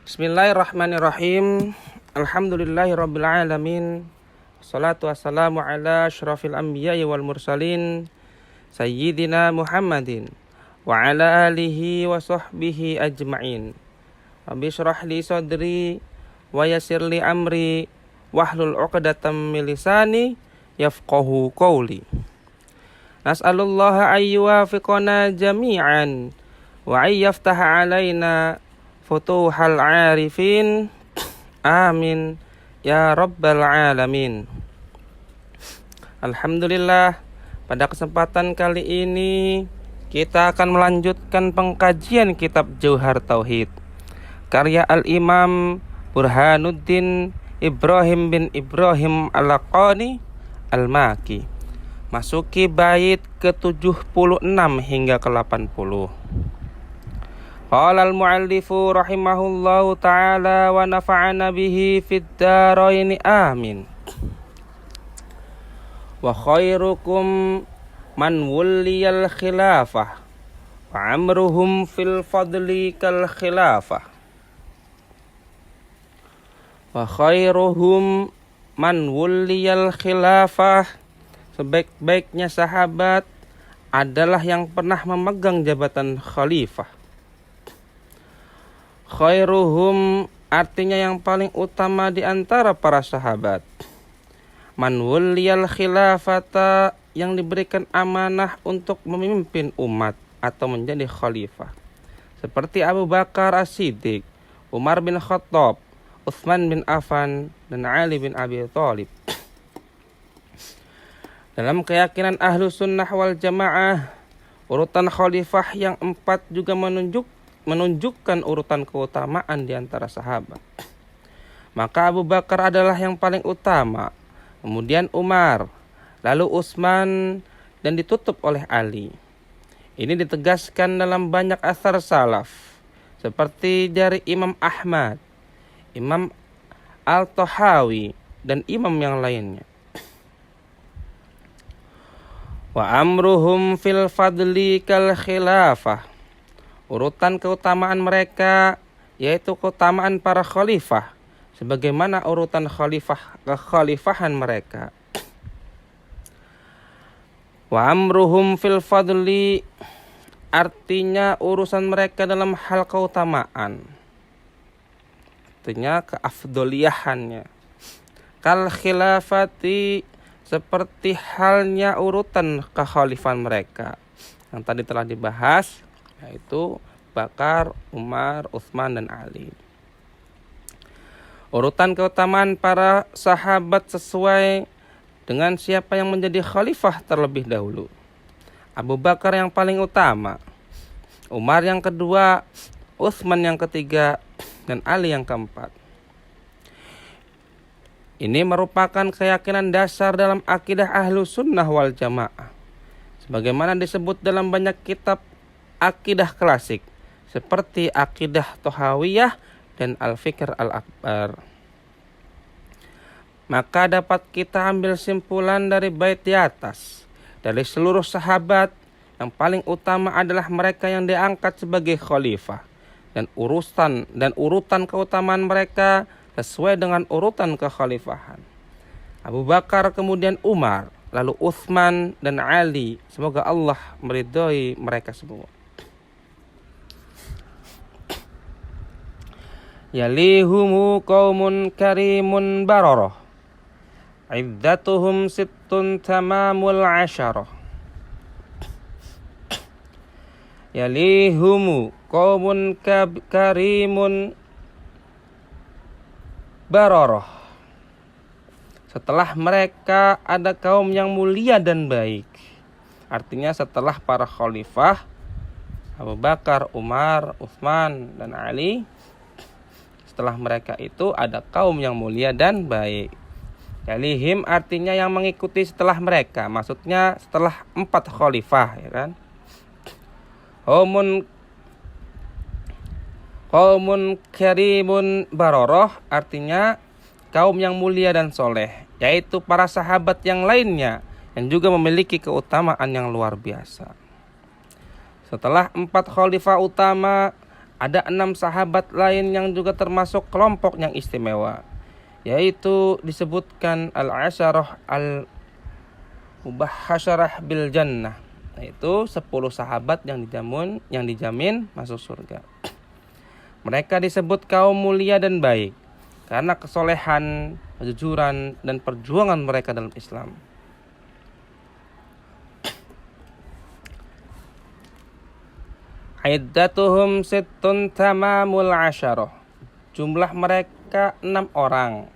Bismillahirrahmanirrahim. Alhamdulillahirabbil alamin. Wassalatu wassalamu ala asyrafil anbiya'i wal mursalin sayyidina Muhammadin wa ala alihi wa sahbihi ajma'in. Rabbi shrah li sadri wa yassir li amri wahlul 'uqdatam min lisani yafqahu qawli. Nas'alullaha ayyuwafiqana jami'an wa ayyaftaha alaina futuhal arifin. Amin ya rabbal alamin. Alhamdulillah, pada kesempatan kali ini kita akan melanjutkan pengkajian kitab Jauhar Tauhid karya Al-Imam Burhanuddin Ibrahim bin Ibrahim Al-Laqani Al-Maki, masuki bait ke-76 hingga ke-80. Qala al-muallifu rahimahullahu ta'ala wa nafa'ana bihi fid dharain amin. Wa khairukum man wuliyal khilafah wa amruhum fil fadli kal khilafah. Wa khairuhum man wuliyal khilafah, sebaik-baiknya sahabat adalah yang pernah memegang jabatan khalifah. Khairuhum artinya yang paling utama di antara para sahabat. Man wuliyal khilafata, yang diberikan amanah untuk memimpin umat atau menjadi khalifah. Seperti Abu Bakar As-Siddiq, Umar bin Khattab, Utsman bin Affan, dan Ali bin Abi Thalib. Dalam keyakinan ahlu sunnah wal jamaah, urutan khalifah yang 4 juga menunjukkan urutan keutamaan di antara sahabat. Maka Abu Bakar adalah yang paling utama, kemudian Umar, lalu Utsman, dan ditutup oleh Ali. Ini ditegaskan dalam banyak athar salaf, seperti dari Imam Ahmad, Imam Al-Tahawi, dan imam yang lainnya. Wa amruhum fil fadli kal khilafah, urutan keutamaan mereka yaitu keutamaan para khalifah sebagaimana urutan kekhalifahan mereka. Wa amruhum fil fadli artinya urusan mereka dalam hal keutamaan, artinya keafdoliyahannya. Kal khilafati, seperti halnya urutan kekhalifahan mereka yang tadi telah dibahas, yaitu Bakar, Umar, Utsman, dan Ali. Urutan keutamaan para sahabat sesuai dengan siapa yang menjadi khalifah terlebih dahulu. Abu Bakar yang paling utama, Umar yang kedua, Utsman yang ketiga, dan Ali yang keempat. Ini merupakan keyakinan dasar dalam akidah ahlu sunnah wal jamaah, sebagaimana disebut dalam banyak kitab akidah klasik seperti akidah Tohawiyah dan Al-Fikr Al-Akbar. Maka dapat kita ambil simpulan dari bait di atas, dari seluruh sahabat yang paling utama adalah mereka yang diangkat sebagai khalifah, dan urutan keutamaan mereka sesuai dengan urutan kekhalifahan. Abu Bakar, kemudian Umar, lalu Utsman dan Ali. Semoga Allah meridhoi mereka semua. Yalihumu qaumun karimun bararah, iddatuhum sittun tamamul asyarah. Yalihumu qaumun karimun bararah, setelah mereka ada kaum yang mulia dan baik. Artinya setelah para khalifah Abu Bakar, Umar, Utsman, dan Ali, setelah mereka itu ada kaum yang mulia dan baik. Yalihim artinya yang mengikuti setelah mereka, maksudnya setelah 4 khalifah, ya kan. Qaumun karimun baroroh artinya kaum yang mulia dan soleh, yaitu para sahabat yang lainnya yang juga memiliki keutamaan yang luar biasa. Setelah 4 khalifah utama, ada 6 sahabat lain yang juga termasuk kelompok yang istimewa, yaitu disebutkan al-asyarah al-mubahhasyarah bil jannah, yaitu 10 sahabat yang dijamin masuk surga. Mereka disebut kaum mulia dan baik karena kesolehan, kejujuran, dan perjuangan mereka dalam Islam. Iddatuhum sittun tamamul asyarah. Jumlah mereka 6 orang,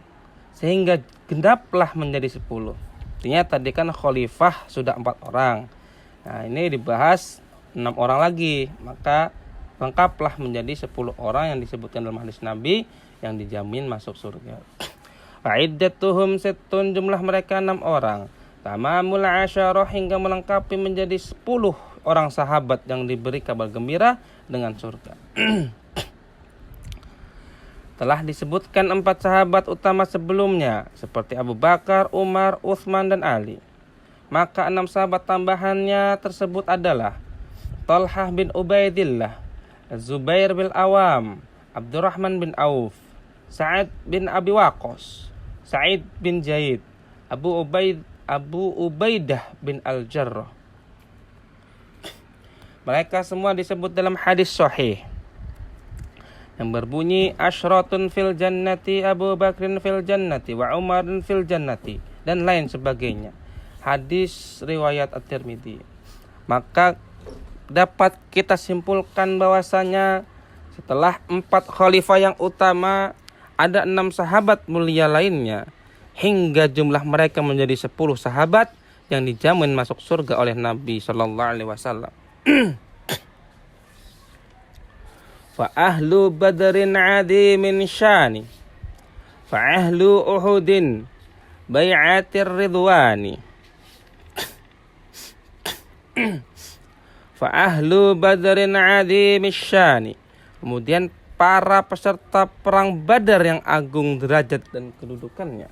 sehingga genaplah menjadi 10. Artinya tadi kan khalifah sudah 4 orang. Nah, ini dibahas 6 orang lagi, maka lengkaplah menjadi 10 orang yang disebutkan dalam hadis Nabi yang dijamin masuk surga. Iddatuhum sittun, jumlah mereka 6 orang. Tamamul asyarah, hingga melengkapi menjadi 10 orang sahabat yang diberi kabar gembira dengan surga. Telah disebutkan 4 sahabat utama sebelumnya, seperti Abu Bakar, Umar, Utsman, dan Ali. Maka 6 sahabat tambahannya tersebut adalah Talhah bin Ubaidillah, Zubair bin Awam, Abdurrahman bin Auf, Sa'ad bin Abi Waqqas, Sa'id bin Zaid, Abu Ubaidah bin Al-Jarrah. Mereka semua disebut dalam hadis sahih yang berbunyi asyratun fil jannati, Abu Bakrin fil jannati, wa Umarin fil jannati, dan lain sebagainya. Hadis riwayat At-Tirmidzi. Maka dapat kita simpulkan bahwasanya setelah 4 khalifah yang utama, ada 6 sahabat mulia lainnya, hingga jumlah mereka menjadi 10 sahabat yang dijamin masuk surga oleh Nabi sallallahu alaihi wasallam. Fa ahlu badrin adimin syani, fa ahlu uhudin bai'atir ridwani, fa ahlu badrin adimin syani. Kemudian para peserta perang Badar yang agung derajat dan kedudukannya.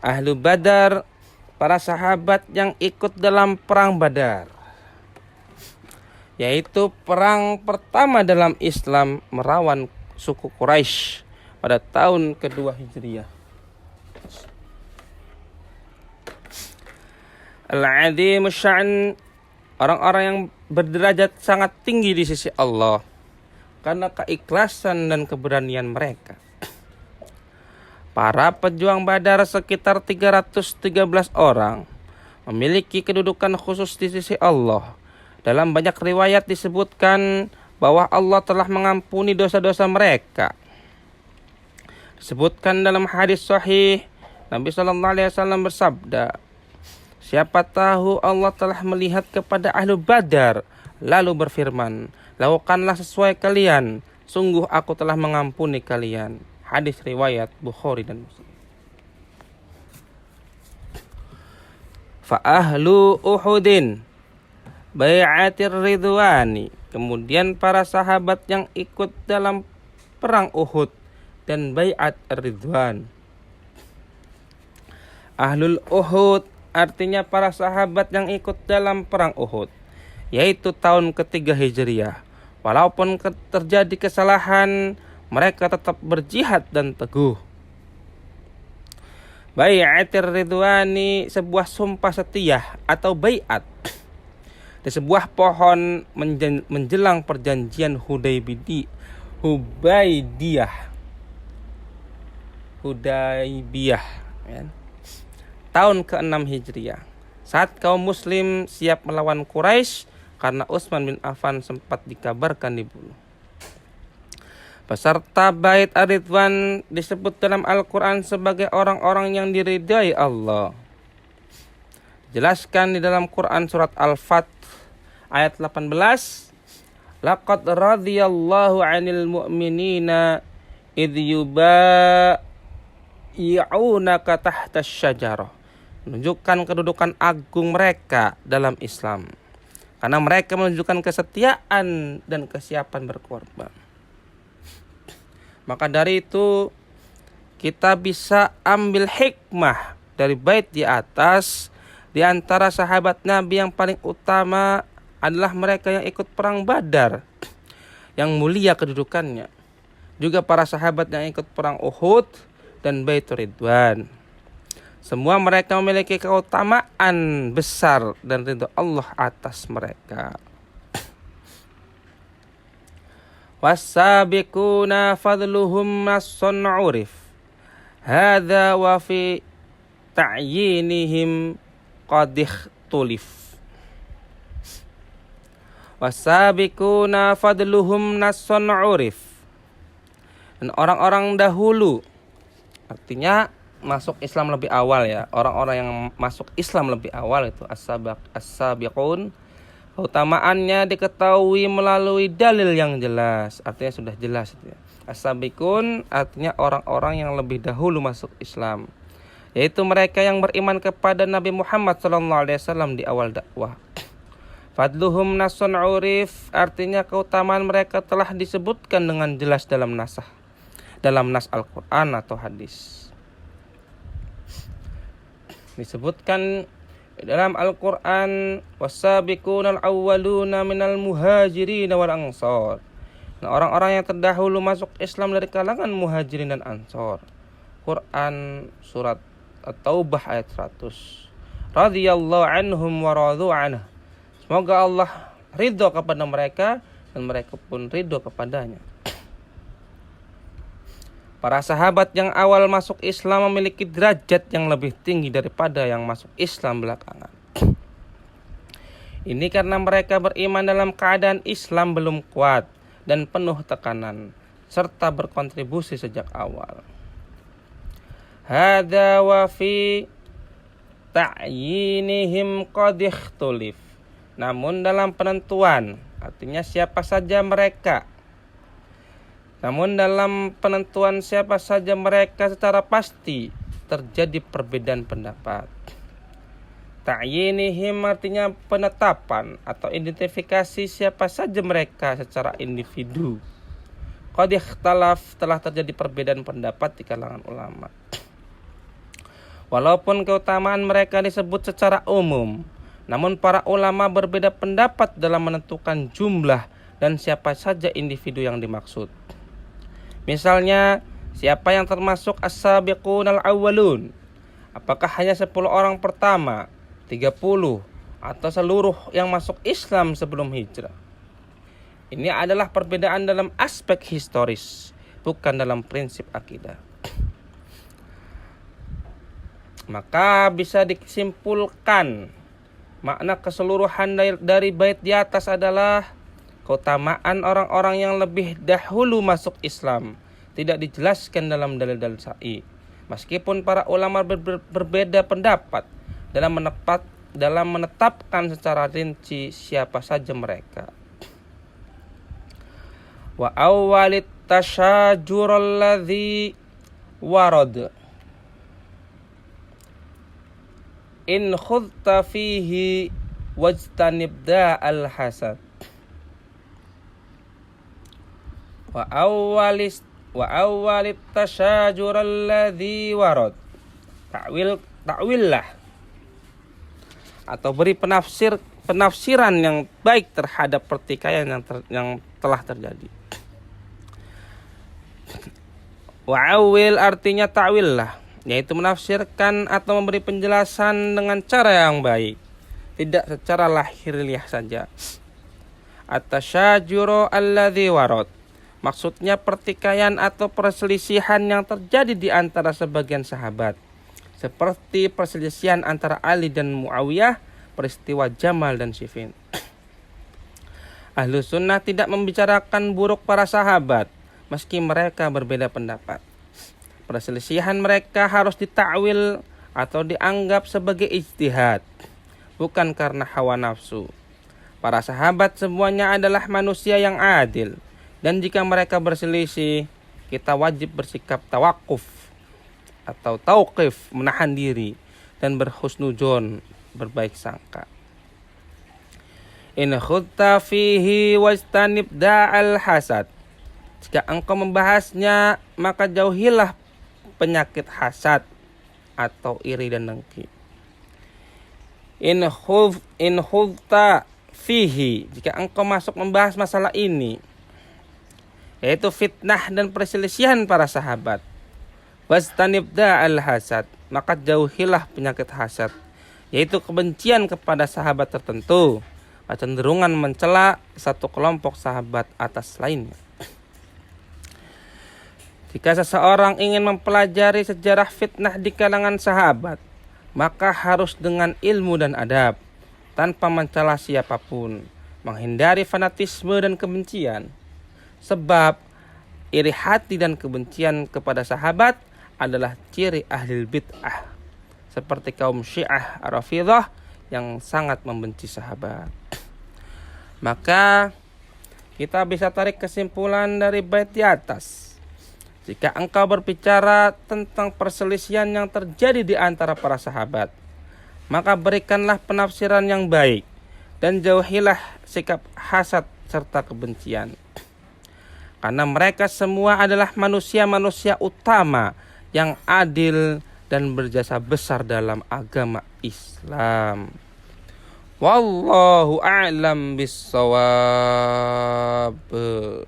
Ahlu Badar, para sahabat yang ikut dalam perang Badar, yaitu perang pertama dalam Islam melawan suku Quraisy pada tahun kedua Hijriah. Al-'azim sya'an, orang-orang yang berderajat sangat tinggi di sisi Allah karena keikhlasan dan keberanian mereka. Para pejuang Badar sekitar 313 orang memiliki kedudukan khusus di sisi Allah. Dalam banyak riwayat disebutkan bahwa Allah telah mengampuni dosa-dosa mereka. Disebutkan dalam hadis sahih, Nabi SAW bersabda, siapa tahu Allah telah melihat kepada ahlu Badar lalu berfirman, lakukanlah sesuai kalian, sungguh aku telah mengampuni kalian. Hadis riwayat Bukhari dan Muslim. Fa ahlu Uhudin bai'atir ridwani, kemudian para sahabat yang ikut dalam perang Uhud dan bai'at ridwan. Ahlul Uhud artinya para sahabat yang ikut dalam perang Uhud, yaitu tahun ketiga Hijriah. Walaupun terjadi kesalahan, mereka tetap berjihad dan teguh. Bai'atir ridwani, sebuah sumpah setia atau bai'at di sebuah pohon menjelang perjanjian Hudaybiyah, ya. Tahun ke-6 Hijriah, saat kaum muslim siap melawan Quraisy karena Utsman bin Affan sempat dikabarkan dibunuh. Peserta Bait Ar-Ridwan disebut dalam Al-Quran sebagai orang-orang yang diridai Allah. Jelaskan di dalam Quran surat Al-Fath ayat 18, laqad radhiyallahu 'anil mu'minina idh yubayi'unaka tahtas syajarah. Menunjukkan kedudukan agung mereka dalam Islam, karena mereka menunjukkan kesetiaan dan kesiapan berkorban. Maka dari itu kita bisa ambil hikmah dari bait di atas. Di antara sahabat Nabi yang paling utama adalah mereka yang ikut perang Badar, yang mulia kedudukannya. Juga para sahabat yang ikut perang Uhud dan Baitur Ridwan. Semua mereka memiliki keutamaan besar dan ridho Allah atas mereka. Was-sabiquna fadluhum nassun urif. Hadza wa fi ta'yinihim qad ikhtulif. Was-sabiquna fadluhum nassun urif. Dan orang-orang dahulu, artinya masuk Islam lebih awal ya. Orang-orang yang masuk Islam lebih awal itu as-sabiqun. Keutamaannya diketahui melalui dalil yang jelas. Artinya sudah jelas itu ya. As-sabiqun artinya orang-orang yang lebih dahulu masuk Islam, yaitu mereka yang beriman kepada Nabi Muhammad SAW di awal dakwah. Fadluhum nasun urif artinya keutamaan mereka telah disebutkan dengan jelas dalam nas Al-Quran atau hadis. Disebutkan dalam Al-Quran, was-sabiqunal awwaluna minal muhajirin wal ansor. Nah, orang-orang yang terdahulu masuk Islam dari kalangan muhajirin dan ansor. Quran surat At-Taubah ayat 100. Radhiyallahu anhum wa radu anhu. Semoga Allah ridho kepada mereka dan mereka pun ridho kepadanya. Para sahabat yang awal masuk Islam memiliki derajat yang lebih tinggi daripada yang masuk Islam belakangan. Ini karena mereka beriman dalam keadaan Islam belum kuat dan penuh tekanan, serta berkontribusi sejak awal. Hadza wa fi ta'yinihim qad ikhtulif. Namun dalam penentuan, artinya siapa saja mereka. Namun dalam penentuan siapa saja mereka secara pasti terjadi perbedaan pendapat. Ta'yinihim artinya penetapan atau identifikasi siapa saja mereka secara individu. Qad ikhtalaf telah terjadi perbedaan pendapat di kalangan ulama. Walaupun keutamaan mereka disebut secara umum, namun para ulama berbeda pendapat dalam menentukan jumlah dan siapa saja individu yang dimaksud. Misalnya, siapa yang termasuk as-sabiqunal awwalun? Apakah hanya 10 orang pertama, 30, atau seluruh yang masuk Islam sebelum hijrah? Ini adalah perbedaan dalam aspek historis, bukan dalam prinsip akidah. Maka bisa disimpulkan makna keseluruhan dari bait di atas adalah keutamaan orang-orang yang lebih dahulu masuk Islam tidak dijelaskan dalam dalil-dalil syar'i. Meskipun para ulama berbeda pendapat dalam menetapkan secara rinci siapa saja mereka. Wa awwalit tasyajur alladhi warad in khudta fihi wajtanib da'al hasad. Wa awwalit tasyajur alladhi warad. Takwillah atau beri penafsiran yang baik terhadap pertikaian yang telah terjadi. Wa'awil artinya ta'willah, yaitu menafsirkan atau memberi penjelasan dengan cara yang baik, tidak secara lahiriah saja. At-tasyajuru alladhi warad, maksudnya pertikaian atau perselisihan yang terjadi di antara sebagian sahabat, seperti perselisihan antara Ali dan Muawiyah, peristiwa Jamal dan Siffin. Ahlus sunnah tidak membicarakan buruk para sahabat, meski mereka berbeda pendapat. Perselisihan mereka harus ditakwil atau dianggap sebagai ijtihad, bukan karena hawa nafsu. Para sahabat semuanya adalah manusia yang adil, dan jika mereka berselisih, kita wajib bersikap tawakuf atau tauqif, menahan diri, dan berhusnudzon, berbaik sangka. In khudta fihi wajtanib da'al hasad. Jika engkau membahasnya, maka jauhilah penyakit hasad atau iri dan dengki. In khudta fihi, jika engkau masuk membahas masalah ini, yaitu fitnah dan perselisihan para sahabat, wastanib da'al hasad, maka jauhilah penyakit hasad, yaitu kebencian kepada sahabat tertentu, kecenderungan mencela satu kelompok sahabat atas lainnya. Jika seseorang ingin mempelajari sejarah fitnah di kalangan sahabat, maka harus dengan ilmu dan adab, tanpa mencela siapapun, menghindari fanatisme dan kebencian. Sebab iri hati dan kebencian kepada sahabat adalah ciri ahli bid'ah, seperti kaum Syiah Rafidhah yang sangat membenci sahabat. Maka kita bisa tarik kesimpulan dari bait di atas. Jika engkau berbicara tentang perselisihan yang terjadi di antara para sahabat, maka berikanlah penafsiran yang baik dan jauhilah sikap hasad serta kebencian. Karena mereka semua adalah manusia-manusia utama yang adil dan berjasa besar dalam agama Islam. Wallahu a'lam bissawab.